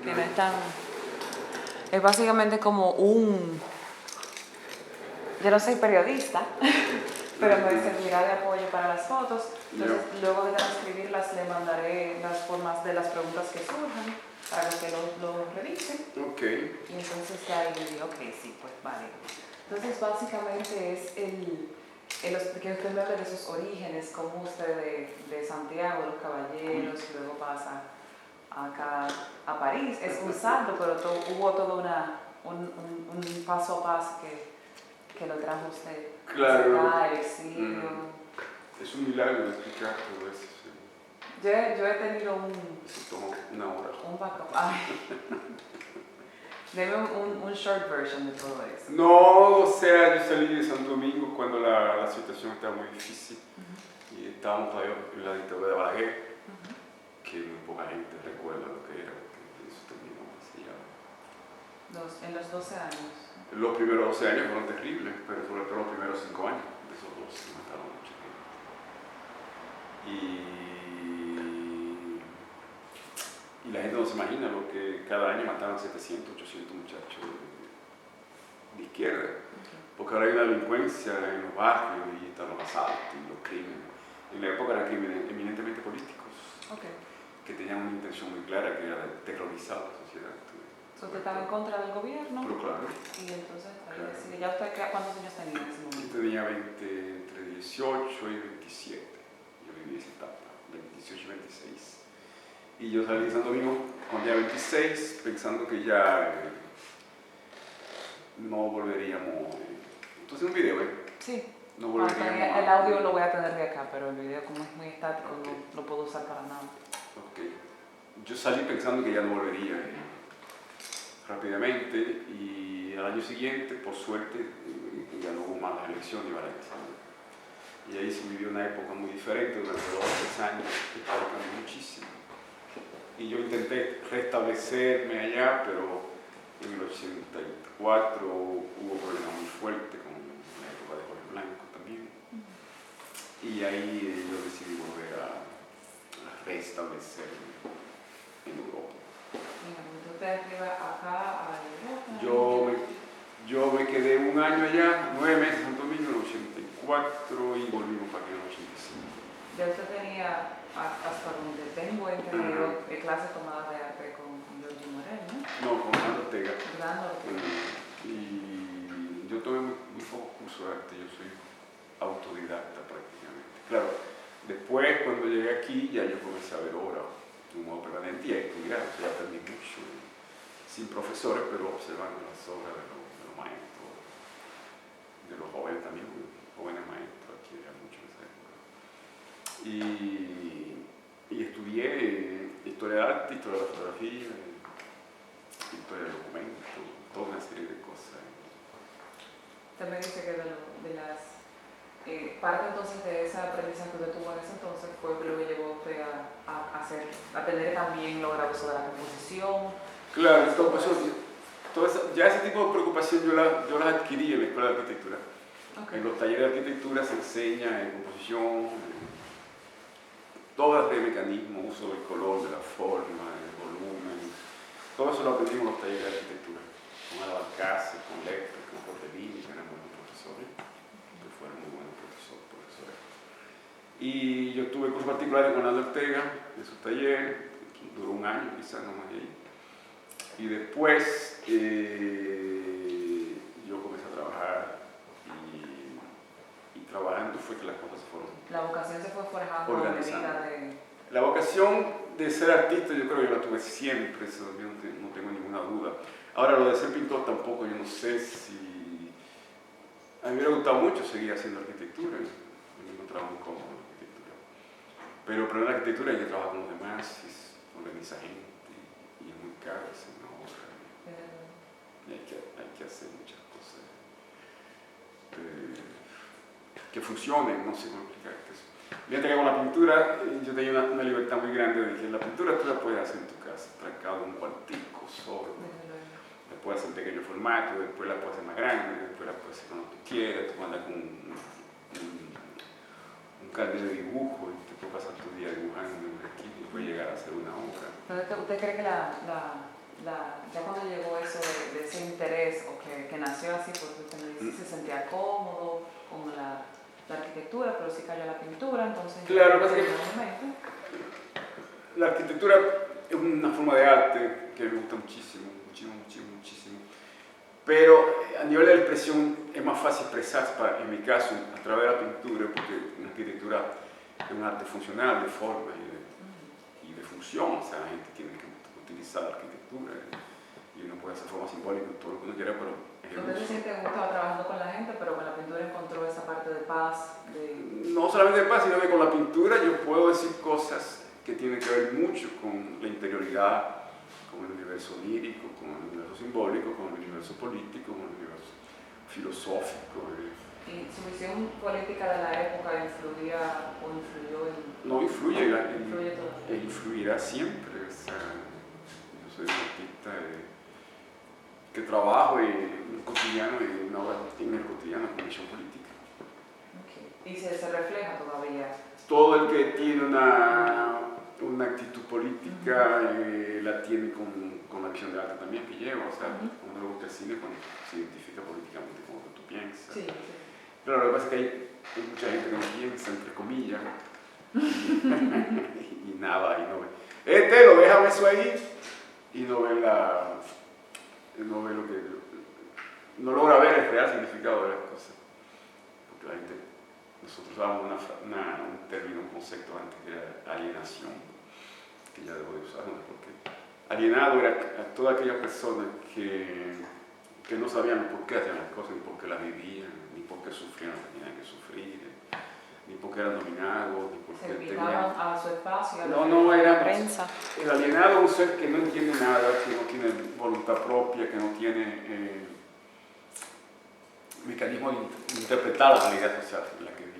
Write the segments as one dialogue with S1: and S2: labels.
S1: que no es tan... Es básicamente como un... Yo no soy periodista, pero me servirá de apoyo para las fotos. Entonces, luego de transcribirlas, le mandaré las formas de las preguntas que surjan para que lo revisen.
S2: Ok.
S1: Y entonces ya ahí le digo, ok, sí, pues vale. Entonces, básicamente es que usted me hable de sus orígenes, como usted de Santiago, los Caballeros, y luego pasa acá a París. Es un salto, pero hubo todo un paso a paso que lo trajo usted.
S2: Claro.
S1: Acá, el exilio.
S2: Es un milagro explicar todo eso. Sí.
S1: Yo he tenido
S2: Se tomó una hora.
S1: un backup. Deme un short version de todo eso.
S2: No, o sea, yo salí de Santo Domingo cuando la situación estaba muy difícil. Y estábamos todavía en la dictadura de Balaguer, que muy poca gente recuerda lo que era, porque eso terminó así ya.
S1: En los 12 años.
S2: Los primeros 12 años fueron terribles, pero sobre todo los primeros 5 años de esos 12 mataron mucha gente. Y la gente no se imagina lo que cada año mataban 700, 800 muchachos de izquierda. Porque ahora hay una delincuencia en los barrios y están los asaltos y los crímenes. En la época eran crímenes eminentemente políticos, que tenían una intención muy clara, que era terrorizar a la sociedad.
S1: ¿Usted estaba en contra del gobierno?
S2: Pero claro.
S1: Y entonces, ahí decide, ¿ya usted cuántos años tenía en ese momento?
S2: Yo tenía entre 18 y 27. Yo viví esa etapa, 18 y 26. Y yo salí de Santo Domingo cuando tenía 26, pensando que ya no volveríamos. Entonces, un video,
S1: Sí.
S2: No volveríamos.
S1: El audio lo voy a tener de acá, pero el video, como es muy estático, no lo puedo usar para nada.
S2: Ok. Yo salí pensando que ya no volvería rápidamente, y al año siguiente, por suerte, ya no hubo más las elecciones y Valencia. Y ahí se vivió una época muy diferente durante 2 o 3 años, que cambió muchísimo. Y yo intenté restablecerme allá, pero en el 84 hubo problemas muy fuertes con la época de Jorge Blanco también. Y ahí yo decidí volver a restablecerme en Europa.
S1: ¿Usted arriba acá a Europa?
S2: Yo me quedé un año allá, 9 meses en Santo Domingo, en el 84, y volvimos para aquí en el 85.
S1: Ya usted tenía, hasta donde tengo entendido, clases tomadas de arte con Giorgio Morel, ¿no?
S2: No, con Orlando Ortega.
S1: Ortega.
S2: Y yo tomé muy pocos cursos de arte, yo soy autodidacta prácticamente. Claro, después cuando llegué aquí ya yo comencé a ver obras de un modo permanente y a estudiar, o sea, aprendí mucho, sin profesores, pero observando las obras de los maestros, de los jóvenes también, jóvenes maestros, aquí había mucho en esa época. Y estudié historia de arte, historia de la fotografía, historia del documento, toda una serie de cosas.
S1: Usted me dice que de las parte entonces de ese aprendizaje que usted tuvo en ese entonces fue lo que llevó a usted a tener también lo gravoso de la composición.
S2: Claro, ya ese tipo de preocupación yo las adquirí en la escuela de arquitectura. En los talleres de arquitectura se enseña en composición, todo este mecanismo, uso del color, de la forma, del volumen, todo eso lo aprendí en los talleres de arquitectura, con Álvaro Alcácer, con Lecter, con Portellini, que eran buenos profesores, que fueron muy buenos profesores. Y yo tuve cursos particulares con Aldo Ortega, en sus talleres, duró un año quizás, no más de ahí. Y después yo comencé a trabajar y trabajando fue que las cosas se fueron.
S1: La vocación se fue forjando a medida de...
S2: La vocación de ser artista yo creo que yo la tuve siempre, eso yo no tengo ninguna duda. Ahora lo de ser pintor tampoco, yo no sé si... A mí me hubiera gustado mucho seguir haciendo arquitectura, me encontraba muy cómodo en la arquitectura. Pero en la arquitectura hay que trabajar con los demás, organiza gente y es muy caro hacer una obra. Y hay que hacer muchas cosas que funcionen, no sé cómo explicarte eso. Fíjate que con la pintura yo tenía una libertad muy grande de que la pintura tú la puedes hacer en tu casa, trancado en un cuartico, solo. La puedes hacer en pequeño formato, después la puedes hacer más grande, después la puedes hacer cuando tú quieras, tú andas con un carnet de dibujo y te puedes pasar tu día dibujando en un esquina y puedes llegar a hacer una obra.
S1: Entonces, ¿usted cree que ya cuando llegó eso de ese interés, o que nació así, porque usted me dice, se sentía cómodo con la arquitectura, pero sí cayó la pintura, entonces...
S2: Claro, la arquitectura es una forma de arte que me gusta muchísimo, muchísimo. Pero a nivel de expresión es más fácil expresarse, en mi caso, a través de la pintura, porque la arquitectura es un arte funcional, de forma y de función. O sea, la gente tiene que utilizar la arquitectura y uno puede hacer forma simbólica, todo lo que uno quiera, pero es
S1: ¿Usted se siente gustado trabajando con la gente, pero con la pintura encontró esa parte de paz?
S2: No solamente de paz, sino que con la pintura yo puedo decir cosas que tienen que ver mucho con la interioridad, con el universo lírico, con el universo simbólico, con el universo político, con el universo filosófico.
S1: ¿Y su visión política de la época influía o influyó en...?
S2: No, influye
S1: todavía.
S2: e influirá siempre. O sea, yo soy un artista que trabajo en el cotidiano, en una obra en el cotidiano con visión política.
S1: Okay. ¿Y se refleja todavía?
S2: Todo el que tiene una actitud política la tiene con la visión de arte también que lleva. O sea, cuando le gusta el cine, cuando se identifica políticamente con lo que tú piensas.
S1: Sí.
S2: Pero lo que pasa es que hay mucha gente que no piensa, entre comillas, y nada, y no ve. Lo deja eso ahí y no ve lo que... No logra ver el real significado de las cosas. Porque la gente... Nosotros usábamos un término, un concepto antes que era alienación, que ya debo de usar, ¿no? Porque alienado era a todas aquellas personas que no sabían por qué hacían las cosas, ni por qué las vivían, ni por qué sufrían lo que tenían que sufrir, ni por qué eran nominados, ni por qué
S1: tenían... a su espacio, a
S2: era
S1: la prensa.
S2: El alienado es un ser que no entiende nada, que no tiene voluntad propia, que no tiene mecanismo de interpretar la realidad social en la que vive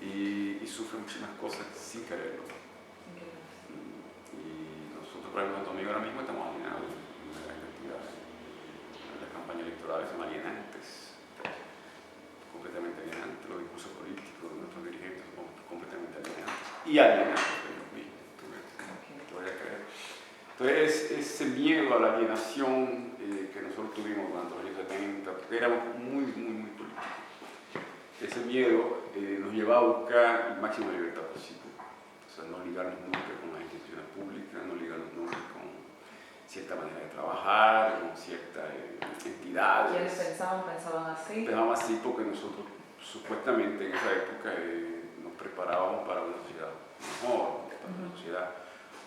S2: y sufre muchísimas cosas sin quererlo. Y nosotros, por ejemplo, nuestro amigo ahora mismo estamos alienados en una gran cantidad de las campañas electorales son alienantes, completamente alienantes, los discursos políticos de nuestros dirigentes son completamente alienantes y alienantes de ellos mismos. Entonces, ese miedo a la alienación que nosotros tuvimos durante los años 70, porque éramos muy políticos, ese miedo nos lleva a buscar el máximo de libertad posible. O sea, no ligarnos nunca con las instituciones públicas, no ligarnos nunca con cierta manera de trabajar, con ciertas entidades.
S1: ¿Quiénes pensaban así?
S2: Pensaban así porque nosotros, supuestamente en esa época, nos preparábamos para una sociedad mejor, para una sociedad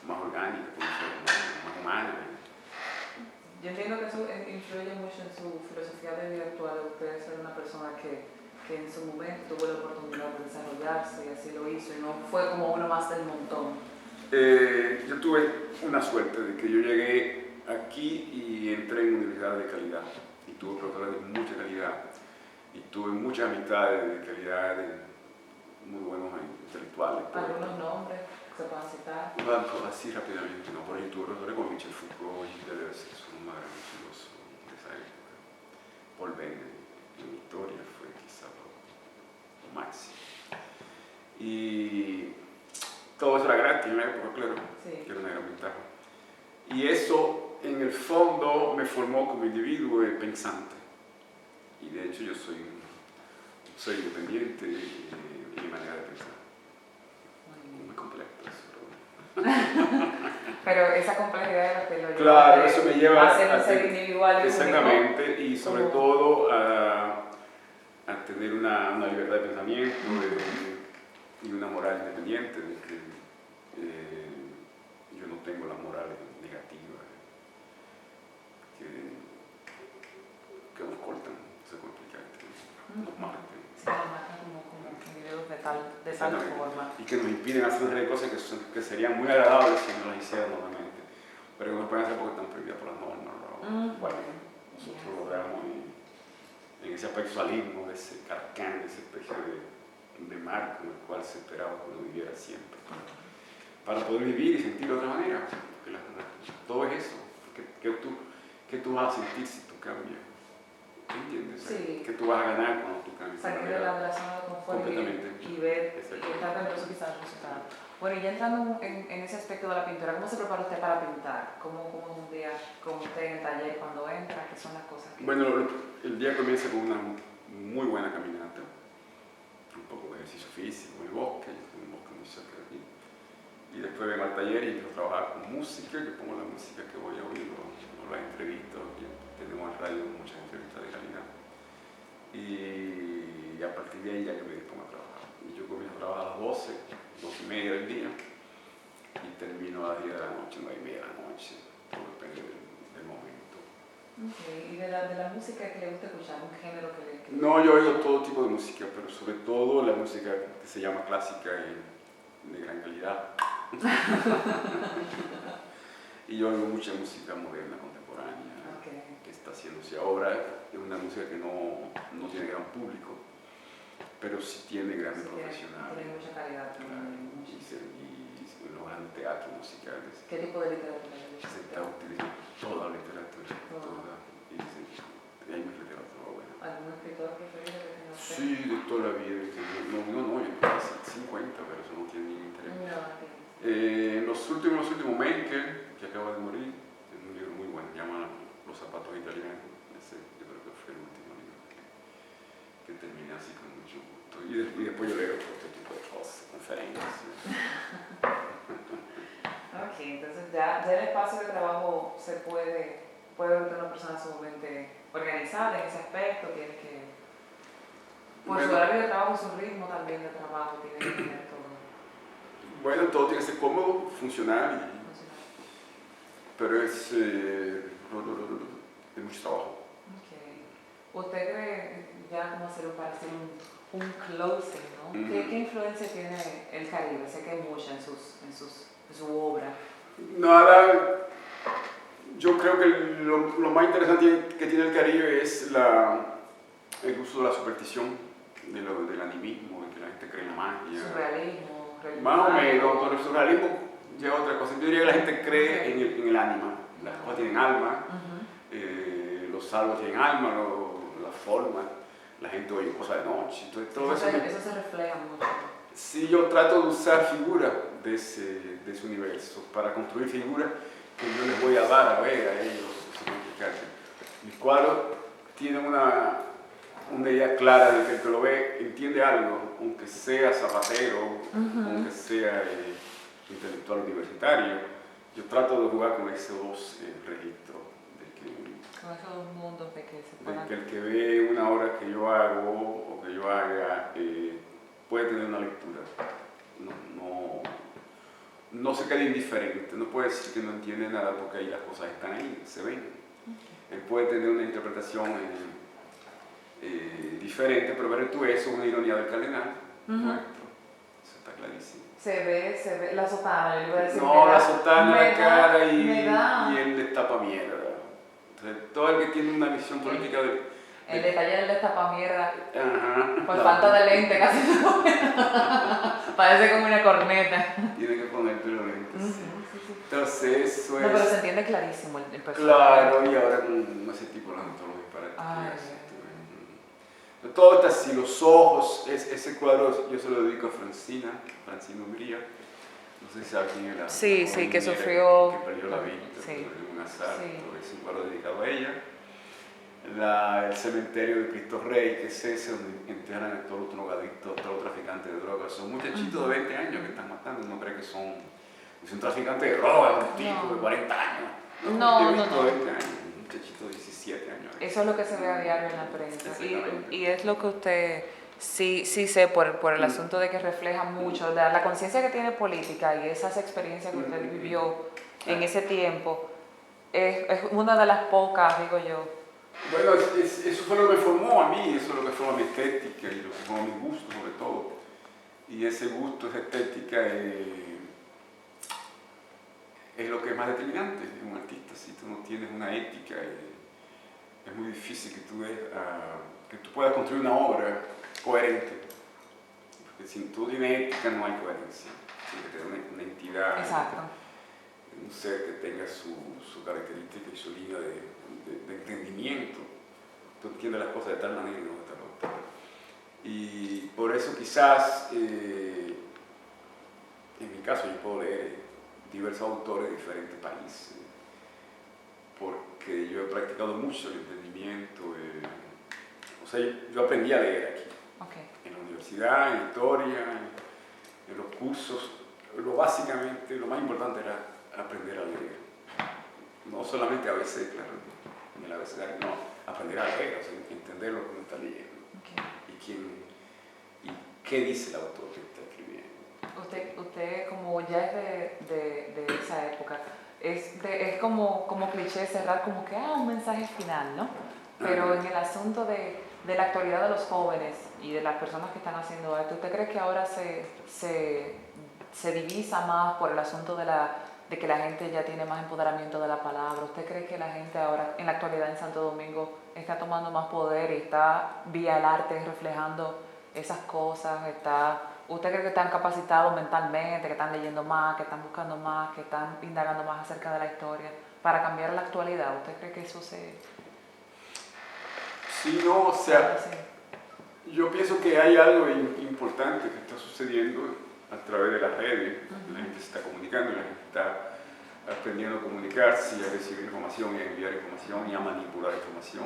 S2: más orgánica, más humana.
S1: Yo entiendo que eso influye mucho en su filosofía de vida actual. Usted ser una persona que en su momento tuvo la oportunidad de desarrollarse y así lo hizo, y no fue como uno más del montón.
S2: Yo tuve una suerte de que yo llegué aquí y entré en universidades de calidad y tuve profesores de mucha calidad y tuve muchas amistades de calidad, muy buenos intelectuales.
S1: ¿Algunos nombres se puedan citar?
S2: Bueno, así rápidamente, no, por ejemplo, tuve profesores como Michel Foucault, Gilles Deleuze, que son más grandiosos de esa época. Paul Bennett, en historia fue quizá lo máximo. Y todo eso era gratis en la época, claro, que era una gran ventaja. Y eso, en el fondo, me formó como individuo pensante. Y de hecho yo soy independiente en mi manera de pensar. Muy complejo eso,
S1: pero esa complejidad es la que lo lleva
S2: claro, eso me lleva
S1: a ser individual y
S2: exactamente,
S1: único.
S2: y sobre todo a tener una libertad de pensamiento y una moral independiente, de que yo no tengo la moral negativa que nos cortan, se complica, nos marcan.
S1: Sí, nos marcan como individuos de tal forma.
S2: Y que nos impiden hacer una serie de cosas que serían muy agradables si no las hicieran normalmente, pero que no pueden hacer porque están prohibidas por las normas. Bueno, nosotros logramos en ese aspecto salimos de ese carcán, de esa especie de marco en el cual se esperaba que uno viviera siempre, para poder vivir y sentir de otra manera, porque todo es eso. ¿Qué tú vas a sentir si tú cambias? ¿Entiendes?
S1: Sí.
S2: ¿Qué tú vas a ganar cuando tú cambias?
S1: Salir de la zona de confort y ver y estar dentro de eso quizás el resultado. Bueno, y ya entrando en ese aspecto de la pintura, ¿cómo se prepara usted para pintar? ¿Cómo es un día?
S2: Bueno, el día comienza con una muy buena caminata, un poco de ejercicio físico en el bosque, yo tengo un bosque muy cerca de aquí. Y después vengo al taller y empiezo a trabajar con música, yo pongo la música que voy a oír, o la entrevista, tenemos en radio muchas entrevistas de calidad. Y a partir de ahí ya yo me dispongo a trabajar. Y yo comienzo a trabajar a las 12, 12:30 del día, y termino a las 10 de la noche, 9:30 de la noche, todo depende del momento.
S1: Okay. ¿Y de la música que le gusta escuchar? ¿Un género que le...?
S2: No, yo oigo todo tipo de música, pero sobre todo la música que se llama clásica y de gran calidad. Y yo oigo mucha música moderna, contemporánea, que está haciéndose ahora. Es una música que no tiene gran público, pero sí tiene grandes profesionales.
S1: Tiene mucha calidad también.
S2: Y los grandes teatros musicales.
S1: ¿Qué tipo de literatura le gusta?
S2: Se está utilizando toda la literatura, toda. Y hay más literatura buena.
S1: ¿Algún escritor preferido que tenga usted?
S2: Sí, de toda la vida. No, yo tengo 50, pero eso no tiene ningún interés. En los últimos Mencken, que acaba de morir, es un libro muy bueno, se llama Los zapatos italianos. Ese yo creo que fue el último libro que terminé así con mucho gusto. Y después yo leo otro tipo de cosas, conferencias.
S1: Ok, entonces ya el espacio de trabajo puede ver una persona sumamente organizada en ese aspecto, tiene que... Por su horario de trabajo, su ritmo también de trabajo, tiene que tener todo.
S2: Bueno, todo tiene que ser cómodo, funcional, pero es de mucho trabajo.
S1: Okay. ¿Usted cree, ya como para hacer un closing, ¿no? ¿Qué influencia tiene el Caribe? Sé que hay mucha en su obra.
S2: Nada, yo creo que lo más interesante que tiene el Caribe es el uso de la superstición, del animismo, de que la gente cree en la magia.
S1: Surrealismo.
S2: Más o menos, pero el surrealismo lleva otra cosa. Yo diría que la gente cree en el ánima. Las cosas tienen alma, los árboles tienen alma, la forma, la gente oye cosas de noche. Entonces, todo eso
S1: se refleja mucho.
S2: Sí, yo trato de usar figuras de ese universo para construir figuras que yo les voy a dar a ver a ellos. Mis cuadros tienen una idea clara de que el que lo ve entiende algo, aunque sea zapatero, aunque sea intelectual universitario. Yo trato de jugar con esos dos registros.
S1: Con esos dos mundos de que se
S2: puedan... De que el que ve una obra que yo hago o que yo haga puede tener una lectura. No se quede indiferente, no puede decir que no entiende nada porque ahí las cosas están ahí, se ven. Él puede tener una interpretación diferente, pero ver tú eso, una ironía del cardenal, eso está clarísimo.
S1: Se ve la sotana, yo iba a decir.
S2: No, la sotana, la cara y el destapamierda. Entonces, todo el que tiene una visión política
S1: el detalle del destapamierda, por falta de lente casi no. Parece como una corneta.
S2: Tiene que ponerte los lentes, sí. Entonces, eso es...
S1: No, pero se entiende clarísimo el personaje.
S2: Claro, y ahora con ese tipo de disparates. Todo está así, los ojos, ese cuadro yo se lo dedico a Francina Umbría. No sé si sabe quién es la...
S1: Sí, que sufrió...
S2: Que perdió la vista,
S1: sí.
S2: un asalto,
S1: sí.
S2: Es un cuadro dedicado a ella. El cementerio de Cristo Rey, que es ese donde entierran a todos los drogadictos, todos los traficantes de drogas. Son muchachitos de 20 años que están matando, no cree que son un traficante de drogas, un tipo de 40 años.
S1: No.
S2: 20 años, un muchachito de 17 años.
S1: Eso es lo que se ve a diario en la prensa. Y es lo que usted sí sé por el asunto de que refleja mucho la conciencia que tiene política y esas experiencias que usted vivió en ese tiempo. Es una de las pocas, digo yo.
S2: Bueno, eso fue lo que me formó a mí, eso es lo que formó mi estética y lo que formó mi gusto sobre todo. Y ese gusto, esa estética es lo que es más determinante en un artista. Si tú no tienes una ética, es muy difícil que tú puedas construir una obra coherente. Porque si tú tienes ética no hay coherencia. Tiene que tener una entidad.
S1: Exacto.
S2: Un ser que tenga su característica y su línea de entendimiento. Tú entiendes las cosas de tal manera y no de tal otra. Y por eso quizás, en mi caso, yo puedo leer diversos autores de diferentes países, porque porque yo he practicado mucho el entendimiento. O sea, yo aprendí a leer aquí,
S1: Okay.
S2: en la universidad, en historia, en los cursos. Básicamente, lo más importante era aprender a leer. No solamente ABC, claro, en el abecedario, no, aprender a leer, o sea, entender lo que uno está leyendo.
S1: Okay.
S2: Y qué dice el autor que está escribiendo.
S1: Usted como ya es de esa época, es como cliché cerrar como que, un mensaje final, ¿no? Pero en el asunto de la actualidad de los jóvenes y de las personas que están haciendo esto, ¿usted cree que ahora se divisa más por el asunto de que la gente ya tiene más empoderamiento de la palabra? ¿Usted cree que la gente ahora, en la actualidad en Santo Domingo, está tomando más poder y está vía el arte reflejando esas cosas? ¿Usted cree que están capacitados mentalmente, que están leyendo más, que están buscando más, que están indagando más acerca de la historia para cambiar la actualidad? ¿Usted cree que eso se...?
S2: Sí, no, o sea, yo pienso que hay algo importante que está sucediendo a través de las redes. La gente se está comunicando, la gente está aprendiendo a comunicarse y a recibir información y a enviar información y a manipular información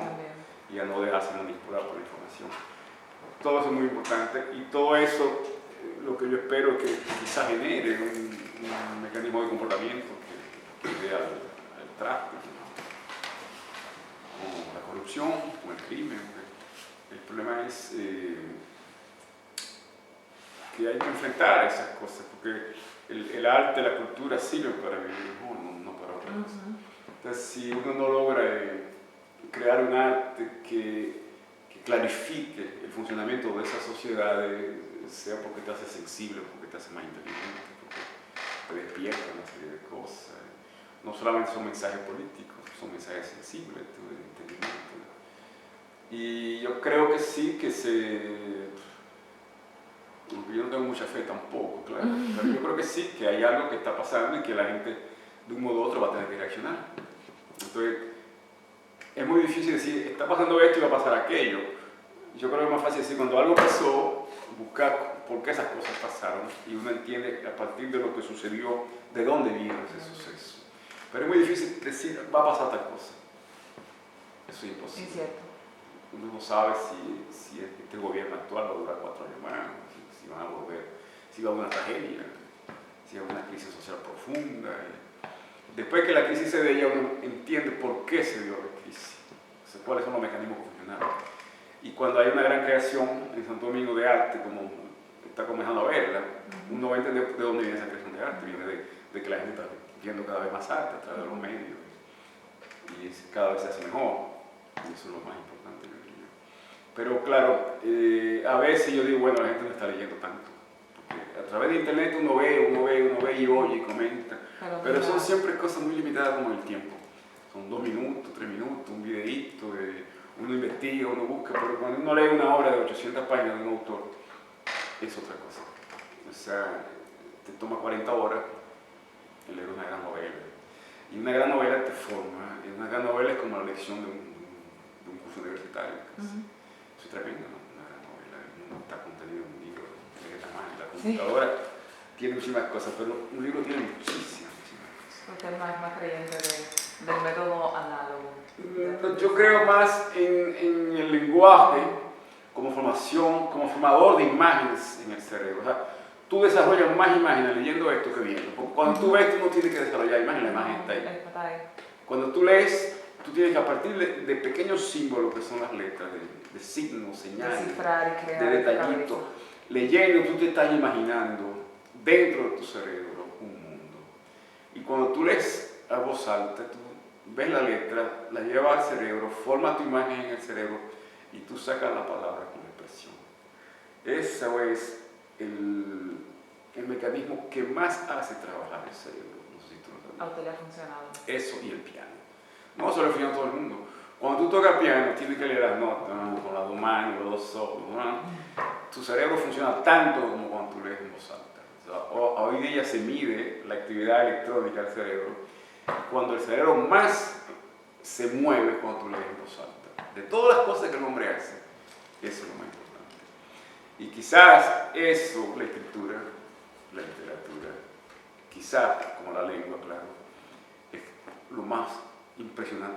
S2: y a no dejarse manipular por la información. Todo eso es muy importante y todo eso, lo que yo espero es que quizás genere un mecanismo de comportamiento que dé al tráfico, como la corrupción, como el crimen. El problema es que hay que enfrentar esas cosas, porque el arte, la cultura sirve para vivir mejor, no para otra cosa. Entonces, si uno no logra crear un arte que clarifique el funcionamiento de esas sociedades, sea porque te hace sensible, porque te hace más inteligente, porque te despierta una serie de cosas. No solamente son mensajes políticos, son mensajes sensibles de entendimiento. Y yo creo que sí que yo no tengo mucha fe tampoco, claro, pero yo creo que sí, que hay algo que está pasando y que la gente de un modo u otro va a tener que reaccionar. Entonces, es muy difícil decir, está pasando esto y va a pasar aquello. Yo creo que es más fácil decir, cuando algo pasó, buscar por qué esas cosas pasaron y uno entiende a partir de lo que sucedió, de dónde vino ese suceso. Pero es muy difícil decir, va a pasar tal cosa. Eso es imposible.
S1: Es cierto.
S2: Uno no sabe si este gobierno actual va a durar 4 años más, si van a volver, si va a haber una tragedia, si va a haber una crisis social profunda. Después que la crisis se dé, ya uno entiende por qué se dio la crisis, o sea, cuáles son los mecanismos que funcionaron. Y cuando hay una gran creación en Santo Domingo de arte, como está comenzando a verla, uno va a entender de dónde viene esa creación de arte. Viene de que la gente está viendo cada vez más arte a través de los medios y cada vez se hace mejor. Y eso es lo más importante, yo diría. Pero claro, a veces yo digo, bueno, la gente no está leyendo tanto. Porque a través de internet uno ve y oye y comenta. Pero son siempre cosas muy limitadas como el tiempo. Son 2 minutos, 3 minutos, un videíto, uno investiga, uno busca, pero cuando uno lee una obra de 800 páginas de un autor, es otra cosa. O sea, te toma 40 horas en leer una gran novela. Y una gran novela te forma. Y una gran novela es como la lección de un curso universitario. Eso es tremendo, ¿no? Una gran novela. No está contenido en un libro de tamaño. La computadora tiene muchísimas cosas, pero un libro tiene muchísimas cosas.
S1: Usted es más creyente del método análogo.
S2: Yo creo más en el lenguaje como formación, como formador de imágenes en el cerebro. O sea, tú desarrollas más imágenes leyendo esto que viendo. Porque cuando tú ves, tú no tienes que desarrollar imágenes, la imagen está ahí. Cuando tú lees, tú tienes que a partir de pequeños símbolos que son las letras, de signos, señales,
S1: descifrar y crear,
S2: de detallitos, leyendo tú te estás imaginando dentro de tu cerebro un mundo. Y cuando tú lees a voz alta, tú ves la letra, la llevas al cerebro, forma tu imagen en el cerebro y tú sacas la palabra con la expresión. Ese es el mecanismo que más hace trabajar el cerebro. No sé si tú lo sabes.
S1: ¿A usted le ha funcionado?
S2: Eso y el piano. No se lo funciona a todo el mundo. Cuando tú tocas piano, tienes que leer las notas, ¿no? Con las 2 manos, los 2 ojos, ¿no? Tu cerebro funciona tanto como cuando tú lees en voz alta. O sea, hoy día se mide la actividad electrónica del cerebro. Cuando el cerebro más se mueve es cuando tú lees en voz alta. De todas las cosas que el hombre hace, eso es lo más importante. Y quizás eso, la escritura, la literatura, quizás como la lengua, claro, es lo más impresionante.